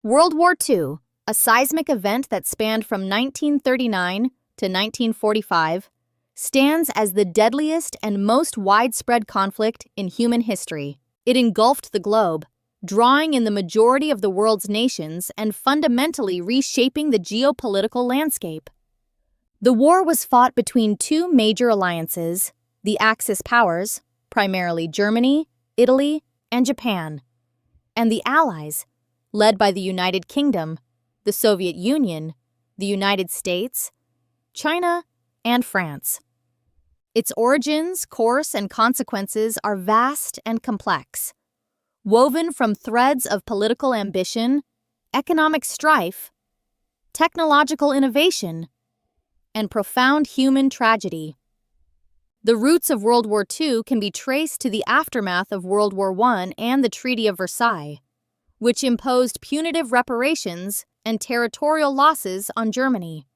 World War II, a seismic event that spanned from 1939 to 1945, stands as the deadliest and most widespread conflict in human history. It engulfed the globe, drawing in the majority of the world's nations and fundamentally reshaping the geopolitical landscape. The war was fought between two major alliances, the Axis powers, primarily Germany, Italy, and Japan, and the Allies, led by the United Kingdom, the Soviet Union, the United States, China, and France. Its origins, course, and consequences are vast and complex, woven from threads of political ambition, economic strife, technological innovation, and profound human tragedy. The roots of World War II can be traced to the aftermath of World War I and the Treaty of Versailles, which imposed punitive reparations and territorial losses on Germany.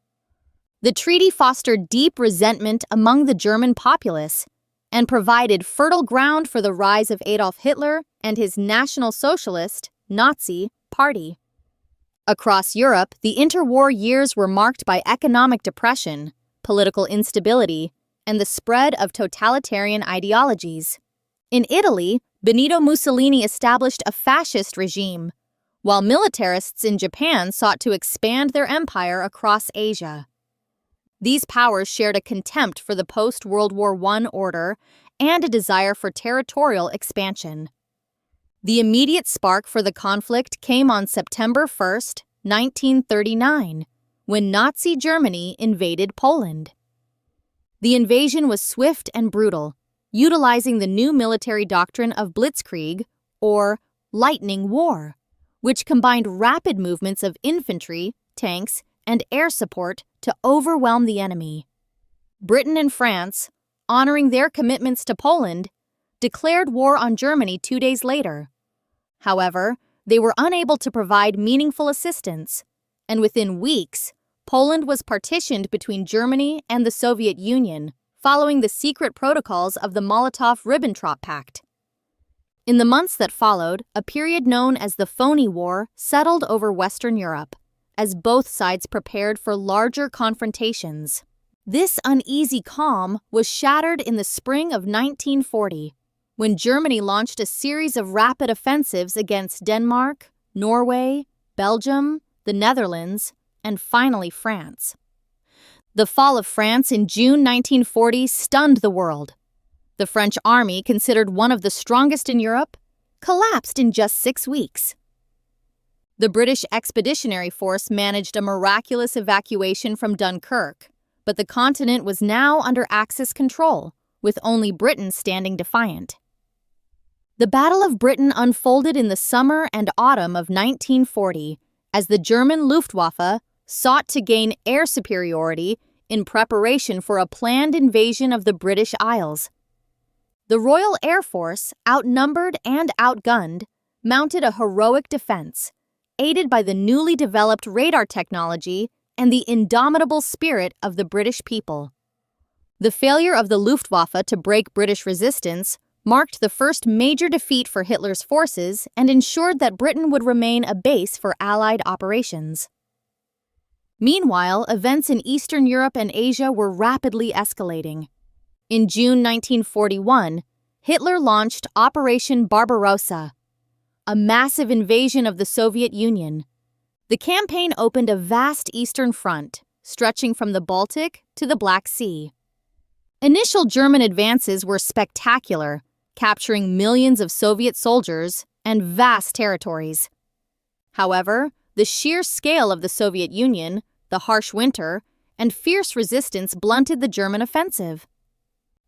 The treaty fostered deep resentment among the German populace and provided fertile ground for the rise of Adolf Hitler and his National Socialist, Nazi, Party. Across Europe, the interwar years were marked by economic depression, political instability, and the spread of totalitarian ideologies. In Italy, Benito Mussolini established a fascist regime, while militarists in Japan sought to expand their empire across Asia. These powers shared a contempt for the post-World War I order and a desire for territorial expansion. The immediate spark for the conflict came on September 1, 1939, when Nazi Germany invaded Poland. The invasion was swift and brutal, utilizing the new military doctrine of Blitzkrieg, or lightning war, which combined rapid movements of infantry, tanks, and air support to overwhelm the enemy. Britain and France, honoring their commitments to Poland, declared war on Germany 2 days later. However, they were unable to provide meaningful assistance, and within weeks, Poland was partitioned between Germany and the Soviet Union, following the secret protocols of the Molotov-Ribbentrop Pact. In the months that followed, a period known as the Phony War settled over Western Europe, as both sides prepared for larger confrontations. This uneasy calm was shattered in the spring of 1940, when Germany launched a series of rapid offensives against Denmark, Norway, Belgium, the Netherlands, and finally France. The fall of France in June 1940 stunned the world. The French army, considered one of the strongest in Europe, collapsed in just 6 weeks. The British Expeditionary Force managed a miraculous evacuation from Dunkirk, but the continent was now under Axis control, with only Britain standing defiant. The Battle of Britain unfolded in the summer and autumn of 1940 as the German Luftwaffe sought to gain air superiority in preparation for a planned invasion of the British Isles. The Royal Air Force, outnumbered and outgunned, mounted a heroic defense, aided by the newly developed radar technology and the indomitable spirit of the British people. The failure of the Luftwaffe to break British resistance marked the first major defeat for Hitler's forces and ensured that Britain would remain a base for Allied operations. Meanwhile, events in Eastern Europe and Asia were rapidly escalating. In June 1941, Hitler launched Operation Barbarossa, a massive invasion of the Soviet Union. The campaign opened a vast eastern front, stretching from the Baltic to the Black Sea. Initial German advances were spectacular, capturing millions of Soviet soldiers and vast territories. However, the sheer scale of the Soviet Union, the harsh winter, and fierce resistance blunted the German offensive.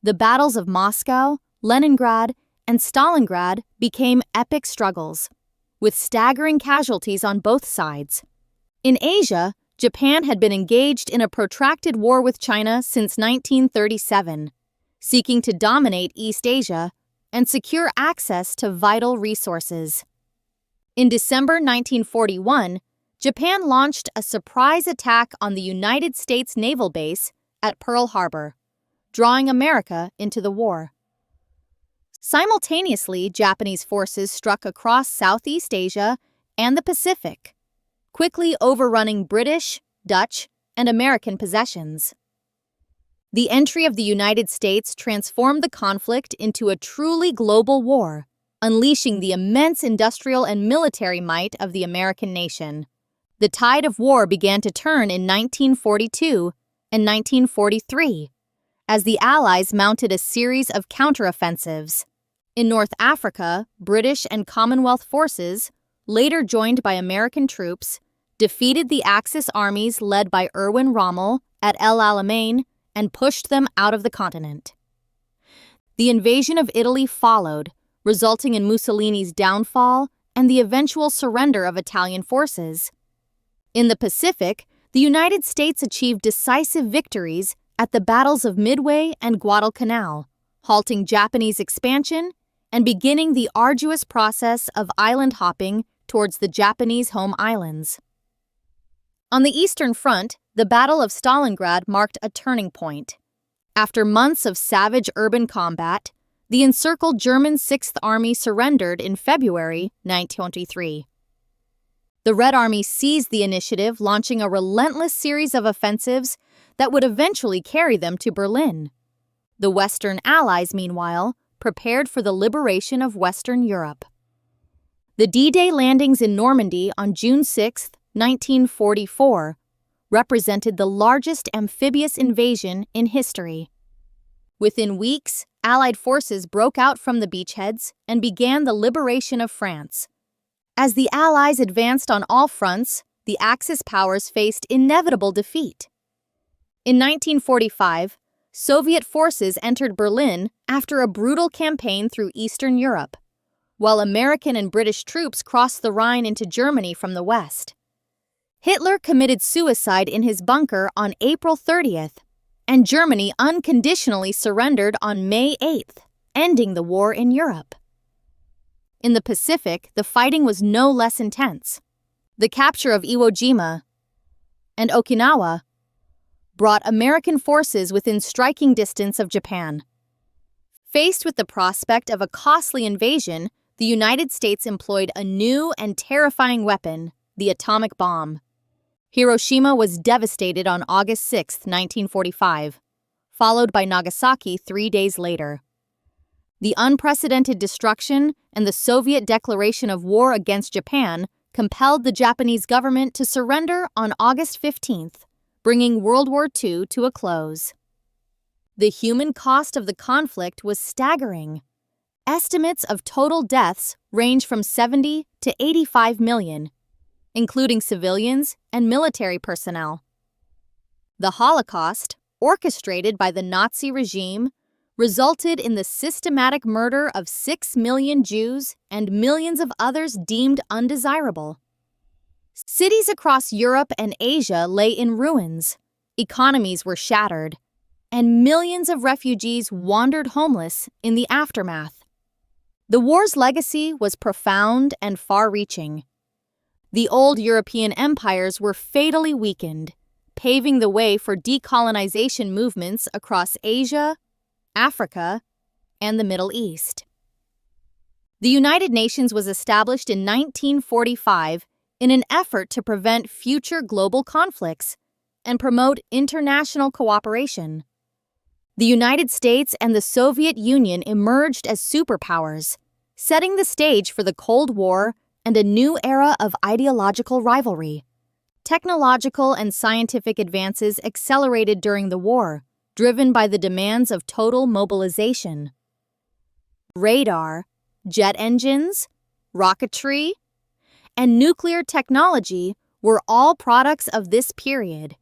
The battles of Moscow, Leningrad, and Stalingrad became epic struggles, with staggering casualties on both sides. In Asia, Japan had been engaged in a protracted war with China since 1937, seeking to dominate East Asia and secure access to vital resources. In December 1941, Japan launched a surprise attack on the United States naval base at Pearl Harbor, drawing America into the war. Simultaneously, Japanese forces struck across Southeast Asia and the Pacific, quickly overrunning British, Dutch, and American possessions. The entry of the United States transformed the conflict into a truly global war, unleashing the immense industrial and military might of the American nation. The tide of war began to turn in 1942 and 1943, as the Allies mounted a series of counteroffensives. In North Africa, British and Commonwealth forces, later joined by American troops, defeated the Axis armies led by Erwin Rommel at El Alamein and pushed them out of the continent. The invasion of Italy followed, resulting in Mussolini's downfall and the eventual surrender of Italian forces. In the Pacific, the United States achieved decisive victories at the battles of Midway and Guadalcanal, halting Japanese expansion and beginning the arduous process of island hopping towards the Japanese home islands. On the Eastern Front, the Battle of Stalingrad marked a turning point. After months of savage urban combat, the encircled German Sixth Army surrendered in February 1923. The Red Army seized the initiative, launching a relentless series of offensives that would eventually carry them to Berlin. The Western Allies, meanwhile, prepared for the liberation of Western Europe. The D-Day landings in Normandy on June 6, 1944, represented the largest amphibious invasion in history. Within weeks, Allied forces broke out from the beachheads and began the liberation of France. As the Allies advanced on all fronts, the Axis powers faced inevitable defeat. In 1945, Soviet forces entered Berlin after a brutal campaign through Eastern Europe, while American and British troops crossed the Rhine into Germany from the west. Hitler committed suicide in his bunker on April 30th, and Germany unconditionally surrendered on May 8th, ending the war in Europe. In the Pacific, the fighting was no less intense. The capture of Iwo Jima and Okinawa brought American forces within striking distance of Japan. Faced with the prospect of a costly invasion, the United States employed a new and terrifying weapon, the atomic bomb. Hiroshima was devastated on August 6, 1945, followed by Nagasaki 3 days later. The unprecedented destruction and the Soviet declaration of war against Japan compelled the Japanese government to surrender on August 15th, bringing World War II to a close. The human cost of the conflict was staggering. Estimates of total deaths range from 70 to 85 million, including civilians and military personnel. The Holocaust, orchestrated by the Nazi regime, resulted in the systematic murder of 6 million Jews and millions of others deemed undesirable. Cities across Europe and Asia lay in ruins, economies were shattered, and millions of refugees wandered homeless in the aftermath. The war's legacy was profound and far-reaching. The old European empires were fatally weakened, paving the way for decolonization movements across Asia, Africa, and the Middle East. The United Nations was established in 1945 in an effort to prevent future global conflicts and promote international cooperation. The United States and the Soviet Union emerged as superpowers, setting the stage for the Cold War and a new era of ideological rivalry. Technological and scientific advances accelerated during the war, driven by the demands of total mobilization. Radar, jet engines, rocketry, and nuclear technology were all products of this period.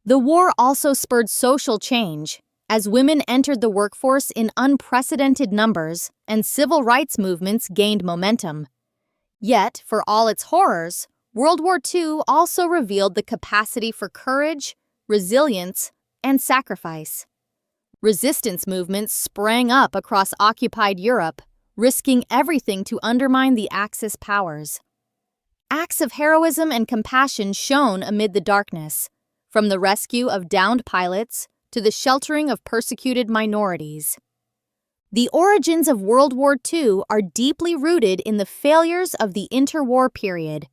The war also spurred social change, as women entered the workforce in unprecedented numbers and civil rights movements gained momentum. Yet, for all its horrors, World War II also revealed the capacity for courage, resilience, and sacrifice. Resistance movements sprang up across occupied Europe, risking everything to undermine the Axis powers. Acts of heroism and compassion shone amid the darkness, from the rescue of downed pilots to the sheltering of persecuted minorities. The origins of World War II are deeply rooted in the failures of the interwar period.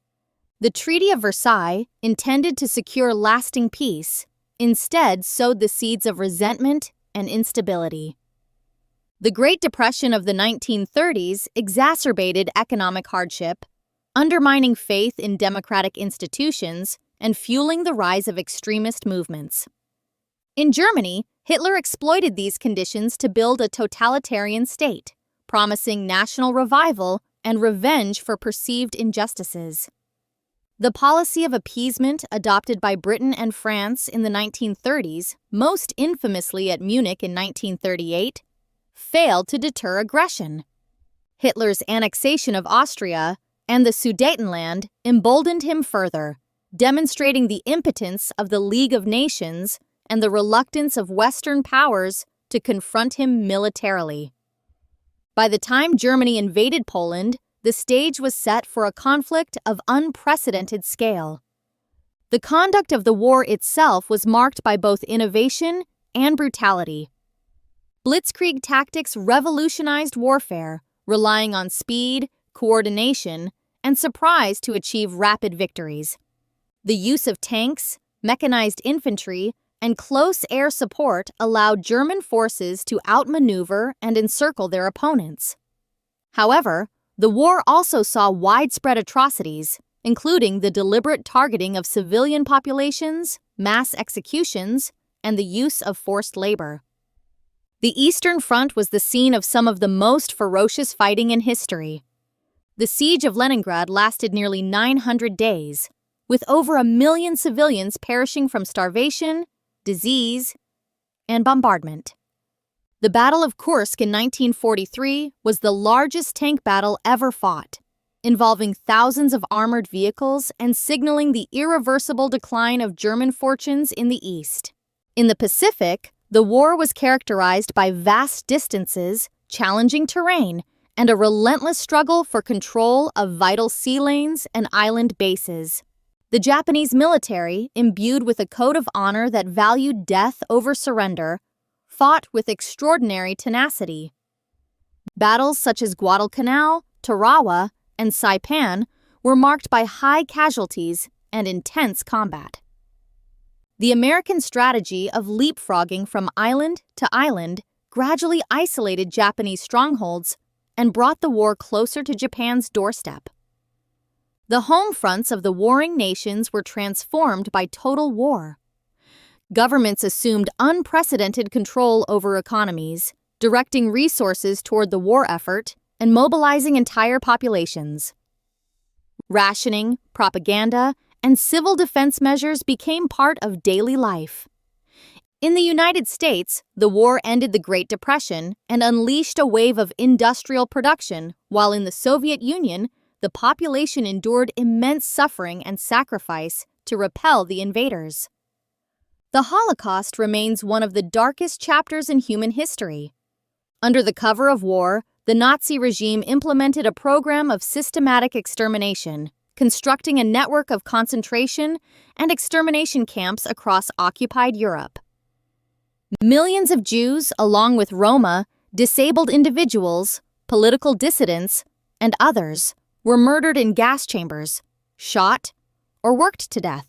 The Treaty of Versailles, intended to secure lasting peace, instead sowed the seeds of resentment and instability. The Great Depression of the 1930s exacerbated economic hardship, undermining faith in democratic institutions and fueling the rise of extremist movements. In Germany, Hitler exploited these conditions to build a totalitarian state, promising national revival and revenge for perceived injustices. The policy of appeasement adopted by Britain and France in the 1930s, most infamously at Munich in 1938, failed to deter aggression. Hitler's annexation of Austria and the Sudetenland emboldened him further, demonstrating the impotence of the League of Nations and the reluctance of Western powers to confront him militarily. By the time Germany invaded Poland, the stage was set for a conflict of unprecedented scale. The conduct of the war itself was marked by both innovation and brutality. Blitzkrieg tactics revolutionized warfare, relying on speed, coordination, and surprise to achieve rapid victories. The use of tanks, mechanized infantry, and close air support allowed German forces to outmaneuver and encircle their opponents. However, the war also saw widespread atrocities, including the deliberate targeting of civilian populations, mass executions, and the use of forced labor. The Eastern Front was the scene of some of the most ferocious fighting in history. The siege of Leningrad lasted nearly 900 days, with over 1 million civilians perishing from starvation, disease, and bombardment. The Battle of Kursk in 1943 was the largest tank battle ever fought, involving thousands of armored vehicles and signaling the irreversible decline of German fortunes in the East. In the Pacific, the war was characterized by vast distances, challenging terrain, and a relentless struggle for control of vital sea lanes and island bases. The Japanese military, imbued with a code of honor that valued death over surrender, fought with extraordinary tenacity. Battles such as Guadalcanal, Tarawa, and Saipan were marked by high casualties and intense combat. The American strategy of leapfrogging from island to island gradually isolated Japanese strongholds and brought the war closer to Japan's doorstep. The home fronts of the warring nations were transformed by total war. Governments assumed unprecedented control over economies, directing resources toward the war effort and mobilizing entire populations. Rationing, propaganda, and civil defense measures became part of daily life. In the United States, the war ended the Great Depression and unleashed a wave of industrial production, while in the Soviet Union, the population endured immense suffering and sacrifice to repel the invaders. The Holocaust remains one of the darkest chapters in human history. Under the cover of war, the Nazi regime implemented a program of systematic extermination, constructing a network of concentration and extermination camps across occupied Europe. Millions of Jews, along with Roma, disabled individuals, political dissidents, and others, were murdered in gas chambers, shot, or worked to death.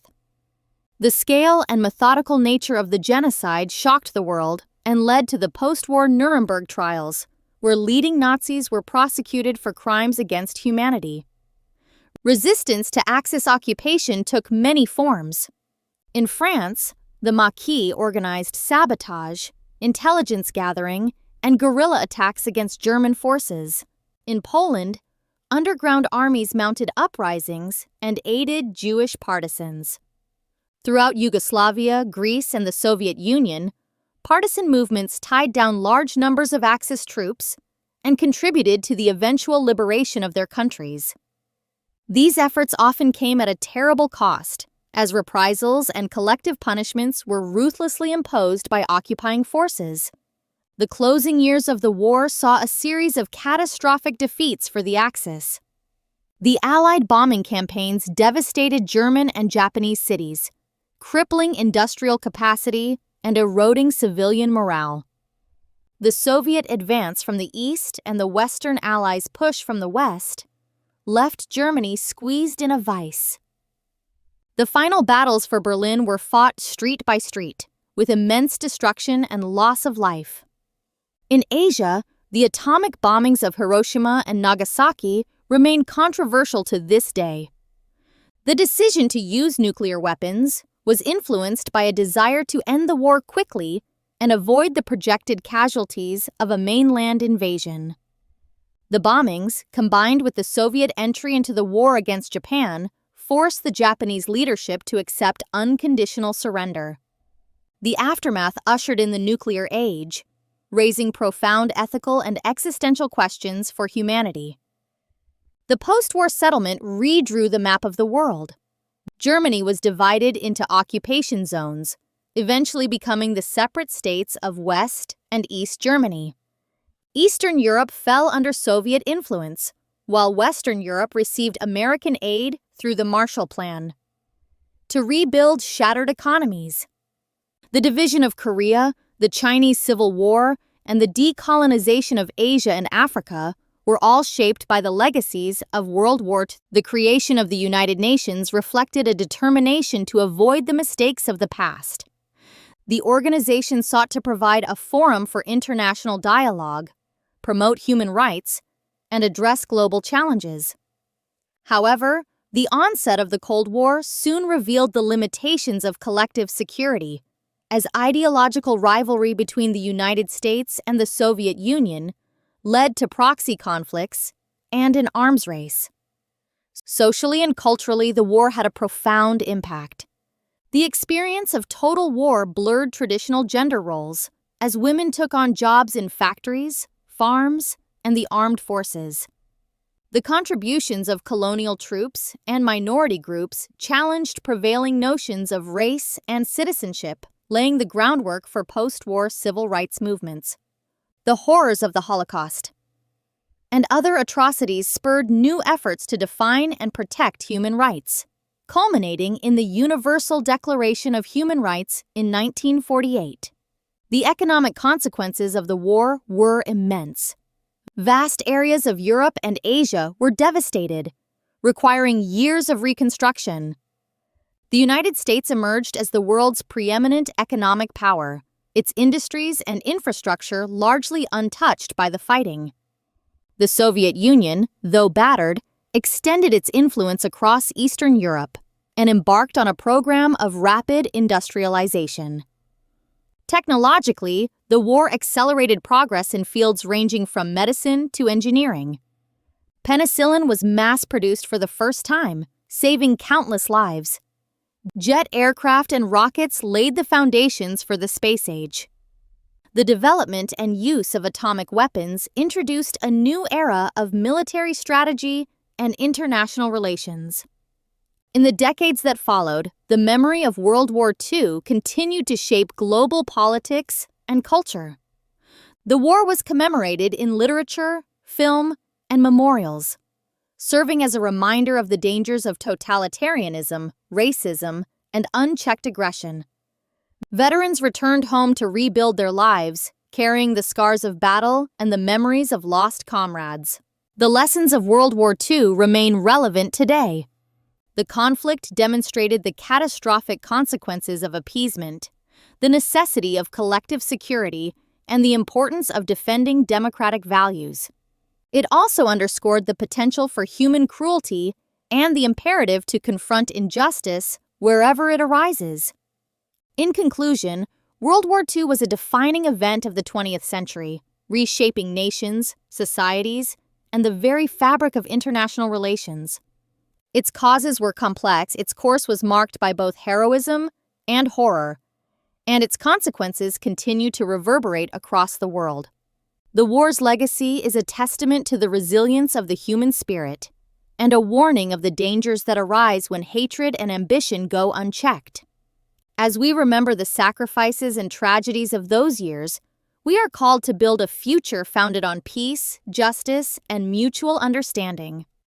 The scale and methodical nature of the genocide shocked the world and led to the post-war Nuremberg trials, where leading Nazis were prosecuted for crimes against humanity. Resistance to Axis occupation took many forms. In France, the Maquis organized sabotage, intelligence gathering, and guerrilla attacks against German forces. In Poland, underground armies mounted uprisings and aided Jewish partisans. Throughout Yugoslavia, Greece, and the Soviet Union, partisan movements tied down large numbers of Axis troops and contributed to the eventual liberation of their countries. These efforts often came at a terrible cost, as reprisals and collective punishments were ruthlessly imposed by occupying forces. The closing years of the war saw a series of catastrophic defeats for the Axis. The Allied bombing campaigns devastated German and Japanese cities, crippling industrial capacity and eroding civilian morale. The Soviet advance from the east and the Western Allies' push from the west left Germany squeezed in a vice, The final battles for Berlin were fought street by street, with immense destruction and loss of life. In Asia, the atomic bombings of Hiroshima and Nagasaki remain controversial to this day. The decision to use nuclear weapons was influenced by a desire to end the war quickly and avoid the projected casualties of a mainland invasion. The bombings, combined with the Soviet entry into the war against Japan, forced the Japanese leadership to accept unconditional surrender. The aftermath ushered in the nuclear age, raising profound ethical and existential questions for humanity. The post-war settlement redrew the map of the world. Germany was divided into occupation zones, eventually becoming the separate states of West and East Germany. Eastern Europe fell under Soviet influence, while Western Europe received American aid through the Marshall Plan. To rebuild shattered economies. The division of Korea, the Chinese Civil War, and the decolonization of Asia and Africa were all shaped by the legacies of World War II. The creation of the United Nations reflected a determination to avoid the mistakes of the past. The organization sought to provide a forum for international dialogue, promote human rights, and address global challenges. However, the onset of the Cold War soon revealed the limitations of collective security, as ideological rivalry between the United States and the Soviet Union led to proxy conflicts and an arms race. Socially and culturally, the war had a profound impact. The experience of total war blurred traditional gender roles, as women took on jobs in factories, farms, and the armed forces. The contributions of colonial troops and minority groups challenged prevailing notions of race and citizenship, laying the groundwork for post-war civil rights movements. The horrors of the Holocaust and other atrocities spurred new efforts to define and protect human rights, culminating in the Universal Declaration of Human Rights in 1948. The economic consequences of the war were immense. Vast areas of Europe and Asia were devastated, requiring years of reconstruction. The United States emerged as the world's preeminent economic power, its industries and infrastructure largely untouched by the fighting. The Soviet Union, though battered, extended its influence across Eastern Europe and embarked on a program of rapid industrialization. Technologically, the war accelerated progress in fields ranging from medicine to engineering. Penicillin was mass-produced for the first time, saving countless lives. Jet aircraft and rockets laid the foundations for the space age. The development and use of atomic weapons introduced a new era of military strategy and international relations. In the decades that followed, the memory of World War II continued to shape global politics and culture. The war was commemorated in literature, film, and memorials, serving as a reminder of the dangers of totalitarianism, racism, and unchecked aggression. Veterans returned home to rebuild their lives, carrying the scars of battle and the memories of lost comrades. The lessons of World War II remain relevant today. The conflict demonstrated the catastrophic consequences of appeasement, the necessity of collective security, and the importance of defending democratic values. It also underscored the potential for human cruelty and the imperative to confront injustice wherever it arises. In conclusion, World War II was a defining event of the 20th century, reshaping nations, societies, and the very fabric of international relations. Its causes were complex, its course was marked by both heroism and horror, and its consequences continue to reverberate across the world. The war's legacy is a testament to the resilience of the human spirit and a warning of the dangers that arise when hatred and ambition go unchecked. As we remember the sacrifices and tragedies of those years, we are called to build a future founded on peace, justice, and mutual understanding.